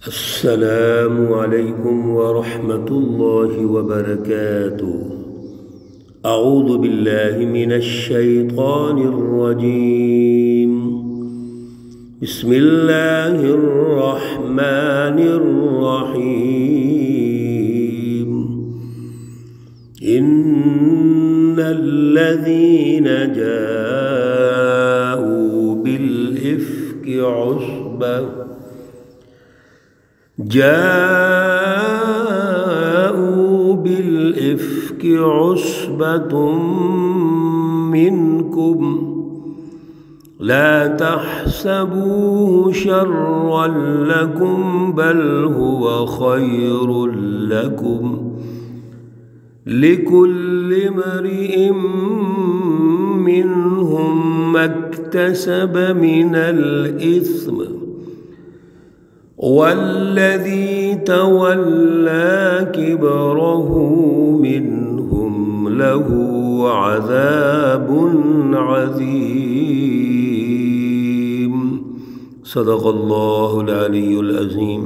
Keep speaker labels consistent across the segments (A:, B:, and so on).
A: السلام علیکم ورحمۃ اللہ وبرکاتہ۔ اعوذ باللہ من الشیطان الرجیم، بسم اللہ الرحمن الرحیم۔ ان الذین جاءوا بالافک عصبة منكم لا تحسبوه شرا لكم بل هو خير لكم، لكل امرئ منهم ما اكتسب من الإثم، والذي تولى كبره منهم له عذاب عظيم۔ صدق الله العلي العظيم۔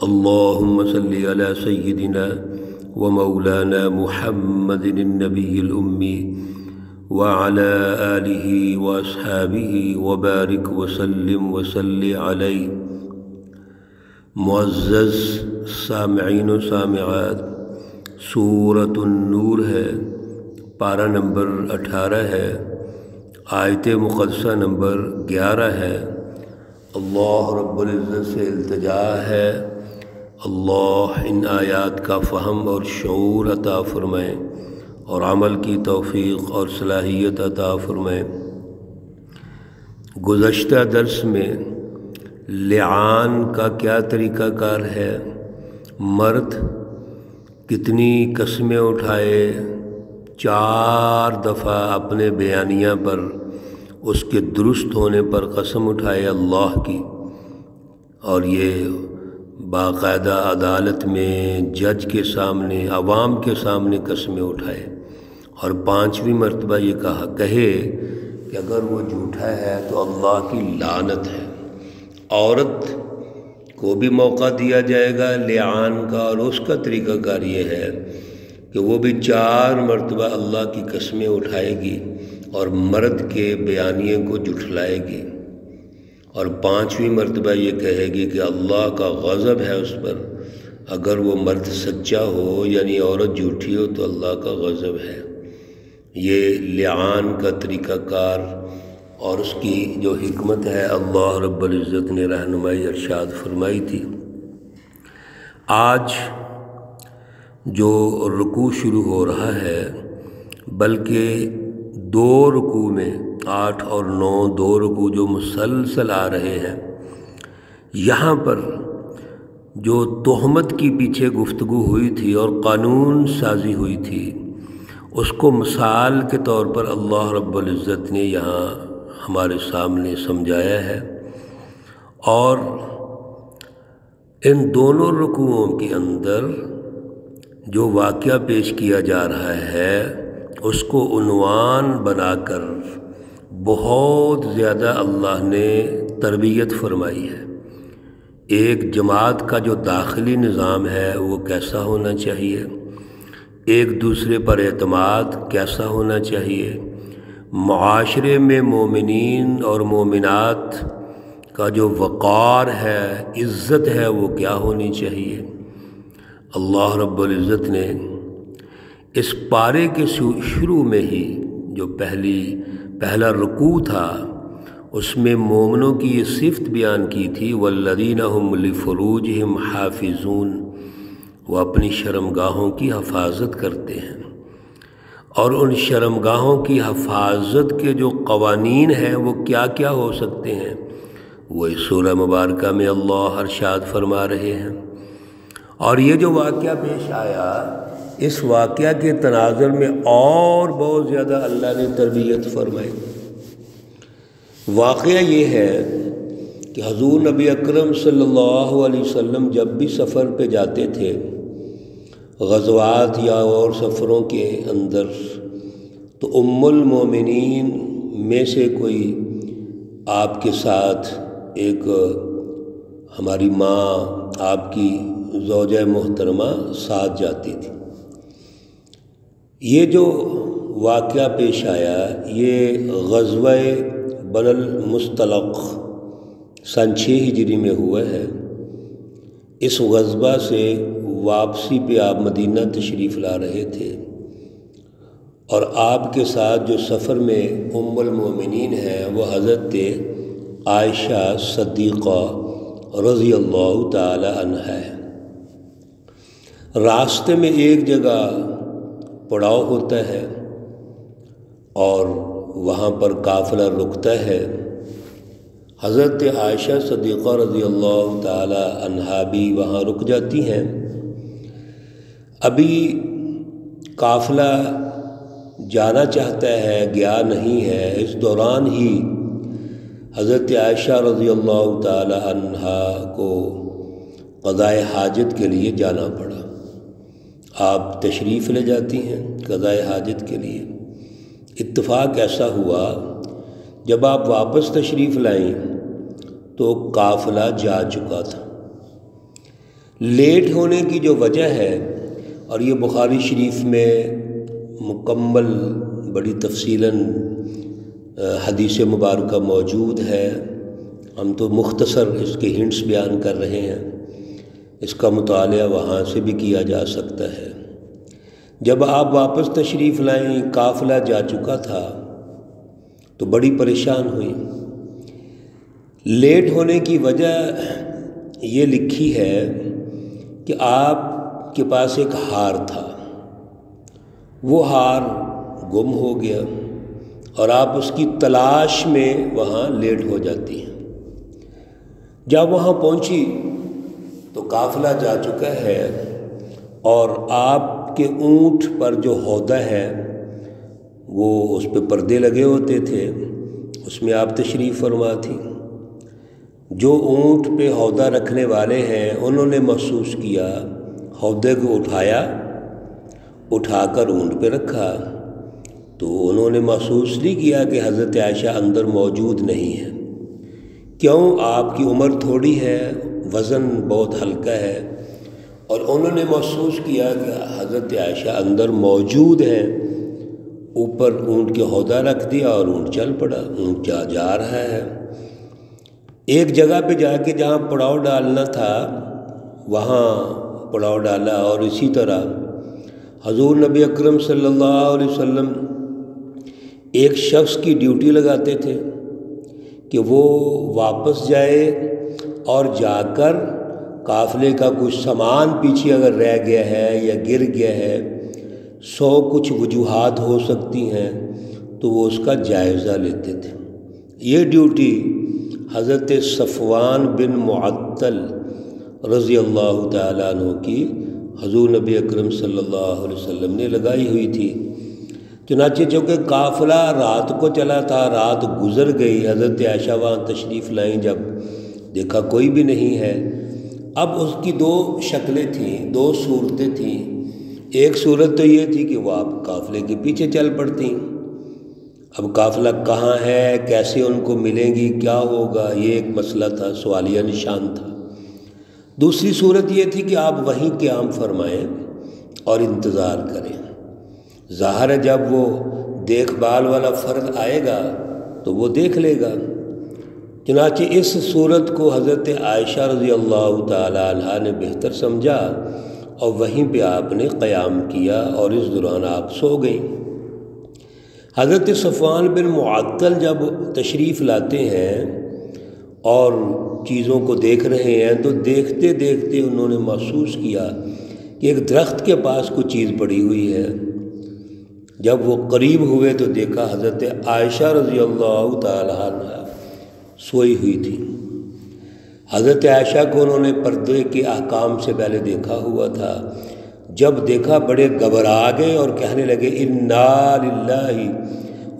A: اللهم صل على سيدنا ومولانا محمد النبي الأمي وعلى آلہ واصحابہ وبارک وسلم وصلی علیہ۔ معزز سامعین و سامعات، سورۃ النور ہے، پارہ نمبر 18 ہے، آیت مقدسہ نمبر 11 ہے۔ اللہ رب العزت سے التجا ہے اللہ ان آیات کا فہم اور شعور عطا فرمائیں اور عمل کی توفیق اور صلاحیت عطا فرمائیں۔ گزشتہ درس میں لعان کا کیا طریقہ کار ہے، مرد کتنی قسمیں اٹھائے، 4 دفعہ اپنے بیانیہ پر اس کے درست ہونے پر قسم اٹھائے اللہ کی، اور یہ باقاعدہ عدالت میں جج کے سامنے، عوام کے سامنے قسمیں اٹھائے، اور 5ویں مرتبہ یہ کہے کہ اگر وہ جھوٹا ہے تو اللہ کی لعنت ہے۔ عورت کو بھی موقع دیا جائے گا لعان کا، اور اس کا طریقہ کار یہ ہے کہ وہ بھی 4 مرتبہ اللہ کی قسمیں اٹھائے گی اور مرد کے بیانیے کو جھٹلائے گی، اور 5ویں مرتبہ یہ کہے گی کہ اللہ کا غضب ہے اس پر، اگر وہ مرد سچا ہو یعنی عورت جھوٹی ہو تو اللہ کا غضب ہے۔ یہ لعان کا طریقہ کار اور اس کی جو حکمت ہے اللہ رب العزت نے رہنمائی ارشاد فرمائی تھی۔ آج جو رکوع شروع ہو رہا ہے، بلکہ 2 رکوع میں 8 اور 9 2 رکوع جو مسلسل آ رہے ہیں، یہاں پر جو تہمت کی پیچھے گفتگو ہوئی تھی اور قانون سازی ہوئی تھی، اس کو مثال کے طور پر اللہ رب العزت نے یہاں ہمارے سامنے سمجھایا ہے، اور ان دونوں رکوعوں کے اندر جو واقعہ پیش کیا جا رہا ہے اس کو عنوان بنا کر بہت زیادہ اللہ نے تربیت فرمائی ہے۔ ایک جماعت کا جو داخلی نظام ہے وہ کیسا ہونا چاہیے، ایک دوسرے پر اعتماد کیسا ہونا چاہیے، معاشرے میں مومنین اور مومنات کا جو وقار ہے، عزت ہے، وہ کیا ہونی چاہیے۔ اللہ رب العزت نے اس پارے کے شروع میں ہی جو پہلا رکوع تھا، اس میں مومنوں کی یہ صفت بیان کی تھی، والذین هم لفروجہم حافظون، وہ اپنی شرمگاہوں کی حفاظت کرتے ہیں، اور ان شرمگاہوں کی حفاظت کے جو قوانین ہیں وہ کیا کیا ہو سکتے ہیں، وہ اس سورہ مبارکہ میں اللہ ارشاد فرما رہے ہیں۔ اور یہ جو واقعہ پیش آیا، اس واقعہ کے تناظر میں اور بہت زیادہ اللہ نے تربیت فرمائی۔ واقعہ یہ ہے کہ حضور نبی اکرم صلی اللہ علیہ وسلم جب بھی سفر پہ جاتے تھے، غزوات یا اور سفروں کے اندر، تو ام المومنین میں سے کوئی آپ کے ساتھ ایک ہماری ماں آپ کی زوجہ محترمہ ساتھ جاتی تھی۔ یہ جو واقعہ پیش آیا یہ غزوہ بن المصطلق سن 6 ہجری میں ہوا ہے۔ اس غزوہ سے واپسی پہ آپ مدینہ تشریف لا رہے تھے، اور آپ کے ساتھ جو سفر میں ام المومنین ہیں وہ حضرت عائشہ صدیقہ رضی اللہ تعالی عنہ ہے۔ راستے میں ایک جگہ پڑاؤ ہوتا ہے اور وہاں پر قافلہ رکتا ہے۔ حضرت عائشہ صدیقہ رضی اللہ تعالی عنہا بھی وہاں رک جاتی ہیں۔ ابھی قافلہ جانا چاہتا ہے، گیا نہیں ہے، اس دوران ہی حضرت عائشہ رضی اللہ تعالی عنہا کو قضائے حاجت کے لیے جانا پڑا۔ آپ تشریف لے جاتی ہیں قضائے حاجت کے لیے۔ اتفاق ایسا ہوا جب آپ واپس تشریف لائیں تو قافلہ جا چکا تھا۔ لیٹ ہونے کی جو وجہ ہے، اور یہ بخاری شریف میں مکمل بڑی تفصیلاً حدیث مبارکہ موجود ہے، ہم تو مختصر اس کے ہنٹس بیان کر رہے ہیں، اس کا مطالعہ وہاں سے بھی کیا جا سکتا ہے۔ جب آپ واپس تشریف لائیں قافلہ جا چکا تھا تو بڑی پریشان ہوئی۔ لیٹ ہونے کی وجہ یہ لکھی ہے کہ آپ کے پاس ایک ہار تھا، وہ ہار گم ہو گیا اور آپ اس کی تلاش میں وہاں لیٹ ہو جاتی ہیں۔ جب وہاں پہنچی تو قافلہ جا چکا ہے اور آپ کے اونٹ پر جو ہودہ ہے وہ اس پہ پردے لگے ہوتے تھے، اس میں آپ تشریف فرما تھی۔ جو اونٹ پہ ہودہ رکھنے والے ہیں انہوں نے محسوس کیا، ہودے کو اٹھا کر اونٹ پہ رکھا تو انہوں نے محسوس نہیں کیا کہ حضرت عائشہ اندر موجود نہیں ہے۔ کیوں؟ آپ کی عمر تھوڑی ہے، وزن بہت ہلکا ہے، اور انہوں نے محسوس کیا کہ حضرت عائشہ اندر موجود ہیں۔ اوپر اونٹ کے ہودہ رکھ دیا اور اونٹ چل پڑا، اونٹ جا رہا ہے۔ ایک جگہ پہ جا کے جہاں پڑاؤ ڈالنا تھا وہاں پڑاؤ ڈالا، اور اسی طرح حضور نبی اکرم صلی اللہ علیہ وسلم ایک شخص کی ڈیوٹی لگاتے تھے کہ وہ واپس جائے اور جا کر قافلے کا کچھ سامان پیچھے اگر رہ گیا ہے یا گر گیا ہے، 100 کچھ وجوہات ہو سکتی ہیں، تو وہ اس کا جائزہ لیتے تھے۔ یہ ڈیوٹی حضرت صفوان بن معطل رضی اللہ تعالیٰ عنہ کی حضور نبی اکرم صلی اللہ علیہ وسلم نے لگائی ہوئی تھی۔ چنانچہ چونکہ قافلہ رات کو چلا تھا، رات گزر گئی، حضرت عائشہ وہاں تشریف لائیں، جب دیکھا کوئی بھی نہیں ہے۔ اب اس کی 2 شکلیں تھیں، 2 صورتیں تھیں۔ ایک صورت تو یہ تھی کہ وہ آپ قافلے کے پیچھے چل پڑتی، اب قافلہ کہاں ہے، کیسے ان کو ملیں گی، کیا ہوگا، یہ ایک مسئلہ تھا، سوالیہ نشان تھا۔ دوسری صورت یہ تھی کہ آپ وہیں قیام فرمائیں اور انتظار کریں۔ ظاہر ہے جب وہ دیکھ بھال والا فرد آئے گا تو وہ دیکھ لے گا۔ چنانچہ اس صورت کو حضرت عائشہ رضی اللہ تعالی عنہا نے بہتر سمجھا اور وہیں پہ آپ نے قیام کیا، اور اس دوران آپ سو گئیں۔ حضرت صفوان بن معطل جب تشریف لاتے ہیں اور چیزوں کو دیکھ رہے ہیں تو دیکھتے دیکھتے انہوں نے محسوس کیا کہ ایک درخت کے پاس کوئی چیز پڑی ہوئی ہے۔ جب وہ قریب ہوئے تو دیکھا حضرت عائشہ رضی اللہ تعالی عنہ سوئی ہوئی تھی۔ حضرت عائشہ کو انہوں نے پردے کے احکام سے پہلے دیکھا ہوا تھا، جب دیکھا بڑے گھبرا گئے اور کہنے لگے انا للہ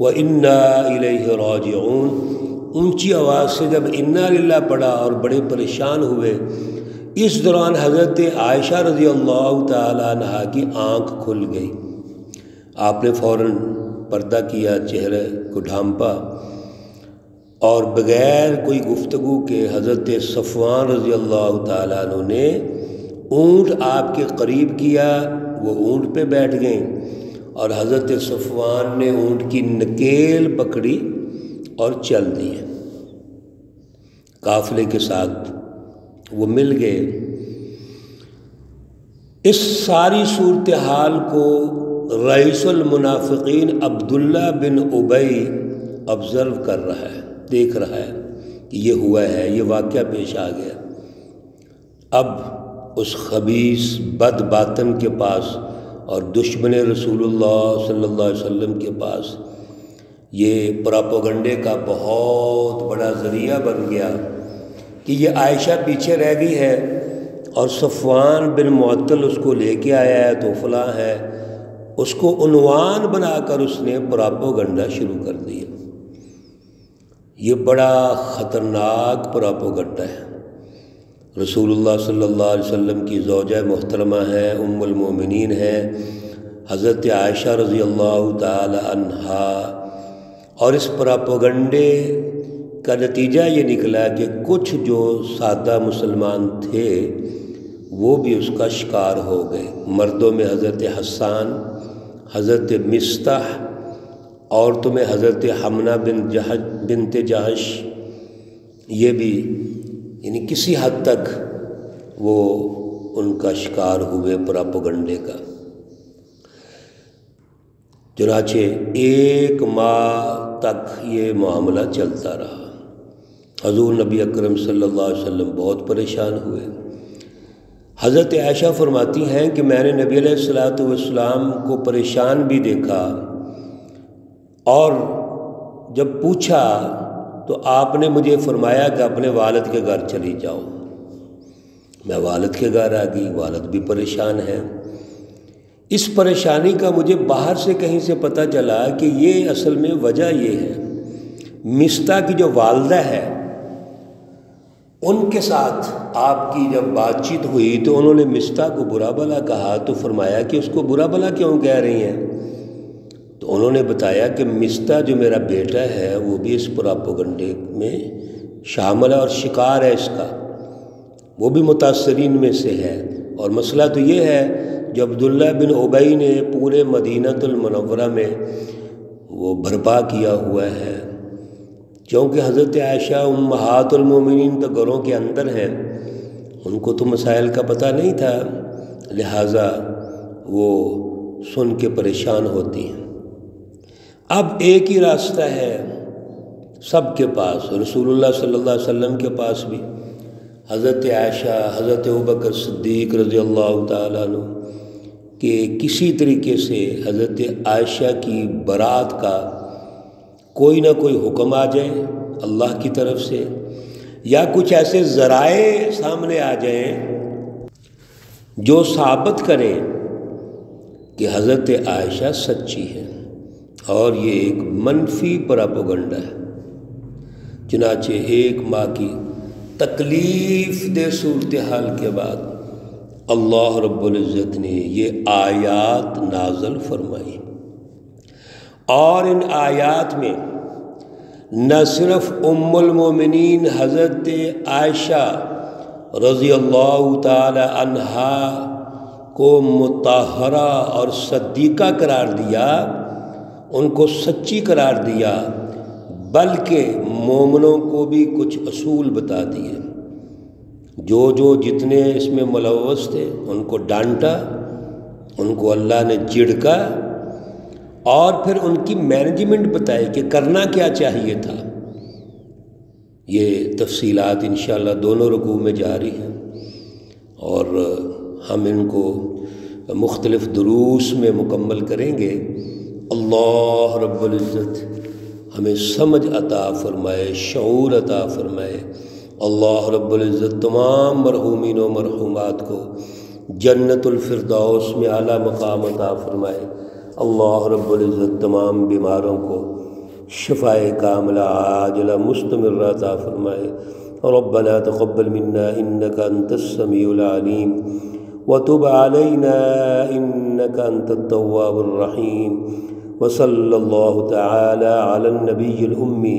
A: و انا الیہ راجعون۔ اونچی آواز سے جب انا للہ پڑھا اور بڑے پریشان ہوئے۔ اس دوران حضرت عائشہ رضی اللہ تعالی عنہا کی آنکھ کھل گئی۔ آپ نے فوراً پردہ کیا، چہرے کو ڈھانپا اور بغیر کوئی گفتگو کے حضرت صفوان رضی اللہ تعالیٰ عنہ نے اونٹ آپ کے قریب کیا، وہ اونٹ پہ بیٹھ گئیں اور حضرت صفوان نے اونٹ کی نکیل پکڑی اور چل دیے، قافلے کے ساتھ وہ مل گئے۔ اس ساری صورتحال کو رئیس المنافقین عبداللہ بن ابی آبزرو کر رہا ہے، دیکھ رہا ہے کہ یہ ہوا ہے، یہ واقعہ پیش آ گیا۔ اب اس خبیث بد باطن کے پاس اور دشمن رسول اللہ صلی اللہ علیہ وسلم کے پاس یہ پراپوگنڈے کا بہت بڑا ذریعہ بن گیا کہ یہ عائشہ پیچھے رہ گئی ہے اور صفوان بن معطل اس کو لے کے آیا ہے تو فلاں ہے، اس کو عنوان بنا کر اس نے پراپوگنڈا شروع کر دیا۔ یہ بڑا خطرناک پراپوگنڈا ہے۔ رسول اللہ صلی اللہ علیہ وسلم کی زوجہ محترمہ ہے، ام المومنین ہے حضرت عائشہ رضی اللہ تعالی عنہا، اور اس پراپوگنڈے کا نتیجہ یہ نکلا کہ کچھ جو سادہ مسلمان تھے وہ بھی اس کا شکار ہو گئے۔ مردوں میں حضرت حسان، حضرت مصطح، عورتوں میں حضرت حمنہ بنت جہش، یہ بھی یعنی کسی حد تک وہ ان کا شکار ہوئے پراپوگنڈے کا۔ چنانچہ 1 ماہ تک یہ معاملہ چلتا رہا۔ حضور نبی اکرم صلی اللہ علیہ وسلم بہت پریشان ہوئے۔ حضرت عائشہ فرماتی ہیں کہ میں نے نبی علیہ الصلوۃ والسلام کو پریشان بھی دیکھا، اور جب پوچھا تو آپ نے مجھے فرمایا کہ اپنے والد کے گھر چلی جاؤ۔ میں والد کے گھر آ گئی، والد بھی پریشان ہیں۔ اس پریشانی کا مجھے باہر سے کہیں سے پتہ چلا کہ یہ اصل میں وجہ یہ ہے، مصطح کی جو والدہ ہے ان کے ساتھ آپ کی جب بات چیت ہوئی تو انہوں نے مصطح کو برا بھلا کہا، تو فرمایا کہ اس کو برا بھلا کیوں کہہ رہی ہیں؟ تو انہوں نے بتایا کہ مصطح جو میرا بیٹا ہے وہ بھی اس پراپوگنڈے میں شامل ہے اور شکار ہے اس کا، وہ بھی متاثرین میں سے ہے۔ اور مسئلہ تو یہ ہے جو عبداللہ بن ابی نے پورے مدینہ المنورہ میں وہ برپا کیا ہوا ہے، کیونکہ حضرت عائشہ امہات المومنین تو گھروں کے اندر ہیں، ان کو تو مسائل کا پتہ نہیں تھا، لہٰذا وہ سن کے پریشان ہوتی ہیں۔ اب ایک ہی راستہ ہے سب کے پاس، رسول اللہ صلی اللہ علیہ وسلم کے پاس بھی، حضرت عائشہ، حضرت ابوبکر صدیق رضی اللہ تعالیٰ عنہ، کہ کسی طریقے سے حضرت عائشہ کی برات کا کوئی نہ کوئی حکم آ جائے اللہ کی طرف سے، یا کچھ ایسے ذرائع سامنے آ جائیں جو ثابت کریں کہ حضرت عائشہ سچی ہے، اور یہ ایک منفی پراپوگنڈا ہے۔ چنانچہ 1 ماہ کی تکلیف دہ صورتحال کے بعد اللہ رب العزت نے یہ آیات نازل فرمائی، اور ان آیات میں نہ صرف ام المومنین حضرت عائشہ رضی اللہ تعالی عنہا کو مطہرہ اور صدیقہ قرار دیا، ان کو سچی قرار دیا، بلکہ مومنوں کو بھی کچھ اصول بتا دیے۔ جو جتنے اس میں ملوث تھے ان کو ڈانٹا، ان کو اللہ نے جھڑکا، اور پھر ان کی مینجمنٹ بتائی کہ کرنا کیا چاہیے تھا۔ یہ تفصیلات انشاءاللہ دونوں رکوع میں جاری ہیں، اور ہم ان کو مختلف دروس میں مکمل کریں گے۔ اللہ رب العزت ہمیں سمجھ عطا فرمائے، شعور عطا فرمائے۔ اللہ رب العزت تمام مرحومین و مرحومات کو جنت الفردوس میں اعلیٰ مقام عطا فرمائے۔ اللہ رب العزت تمام بیماروں کو شفائے کاملہ عاجلہ مستمرہ عطا فرمائے۔ ربنا تقبل منا انك انت السمیع العلیم وتب علینا انك انت التواب الرحیم، وصلی اللہ تعالی علی النبی الأمی